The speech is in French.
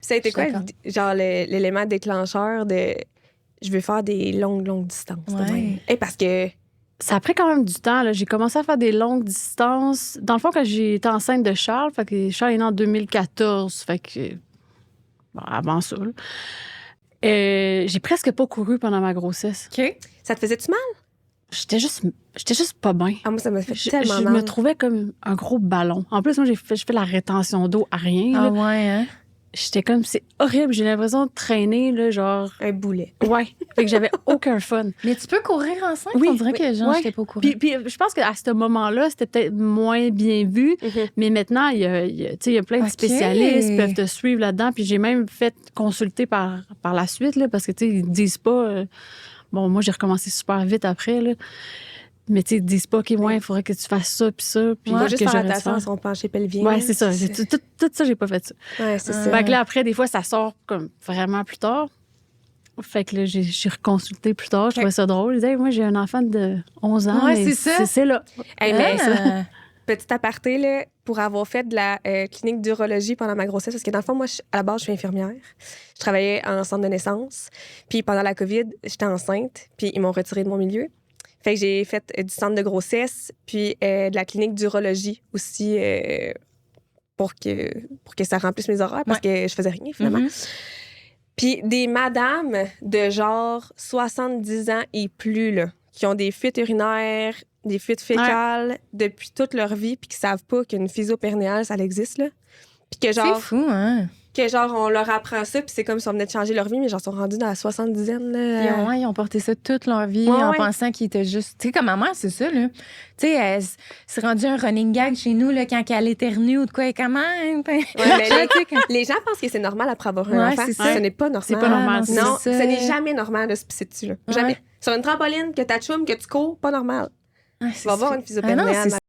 Ça a été quoi, d'accord. genre, l'élément déclencheur de je veux faire des longues distances? Ouais. Et parce que. Ça a pris quand même du temps. Là. J'ai commencé à faire des longues distances. Dans le fond, quand j'ai été enceinte de Charles, fait que Charles est né en 2014. Fait que. Bon, avant ça, là. J'ai presque pas couru pendant ma grossesse. OK. Ça te faisait-tu mal? J'étais juste pas bien. Ah, moi, ça m'a fait Je tellement me mal. trouvais comme un gros ballon. En plus, moi, je fais la rétention d'eau à rien. Ah là. ouais, hein? J'étais comme, c'est horrible. J'ai l'impression de traîner, là, genre. Un boulet. Ouais. Fait que j'avais aucun fun. Mais tu peux courir enceinte? Oui, On dirait oui, que genre, ouais. j'étais pas au courant. Puis je pense qu'à ce moment-là, c'était peut-être moins bien vu. Mhm. Mais maintenant, il y a plein de OK. spécialistes qui peuvent te suivre là-dedans. Puis j'ai même fait consulter par la suite, là, parce que, tu sais, ils disent pas... bon, moi, j'ai recommencé super vite après, là. Mais, tu sais, ils disent pas, OK, ouais, il faudrait que tu fasses ça, puis ça. Puis Il faut que juste faire j'aurais dû attention à faire. son pencher pelvien. Ouais, c'est ça. Tout ça, j'ai pas fait ça. Ouais, c'est ça. Fait que là, après, des fois, ça sort comme vraiment plus tard. Fait que là, j'ai reconsulté plus tard. Je trouvais ça drôle. Je disais, hey, moi, j'ai un enfant de 11 ans. Ouais, mais c'est ça. C'est là. Hey, mais Ah. petit aparté, là, pour avoir fait de la clinique d'urologie pendant ma grossesse, parce que dans le fond, moi, à la base, je suis infirmière. Je travaillais en centre de naissance. Puis pendant la COVID, j'étais enceinte, puis ils m'ont retirée de mon milieu. Fait que j'ai fait du centre de grossesse, puis de la clinique d'urologie aussi pour que ça remplisse mes horaires, parce que je faisais rien, finalement. Mhm. Puis des madames de genre 70 ans et plus, là, qui ont des fuites urinaires, des fuites fécales depuis toute leur vie, puis qui savent pas qu'une physio-périnéale, ça existe, là. Puis que C'est genre, fou, hein? on leur apprend ça, puis c'est comme si on venait de changer leur vie, mais genre, sont rendus dans la 70e, là. Ils ont porté ça toute leur vie Ouais, en ouais. pensant qu'ils étaient juste. Tu sais, comme ma mère, c'est ça, là. Tu sais, elle s'est rendue un running gag chez nous, là, quand elle éternue ou de quoi. Et comment? Ouais, mais les gens pensent que c'est normal après avoir un Ouais, enfant. c'est ça. Ce n'est pas normal. C'est pas normal. Ah, Non, c'est ce ça. n'est jamais normal de se pisser dessus, là. Ouais. Jamais. Sur une trampoline, que t'achoumes, que tu cours, pas normal. Ah, Tu vas voir une Ah non, physio-périnéale. c'est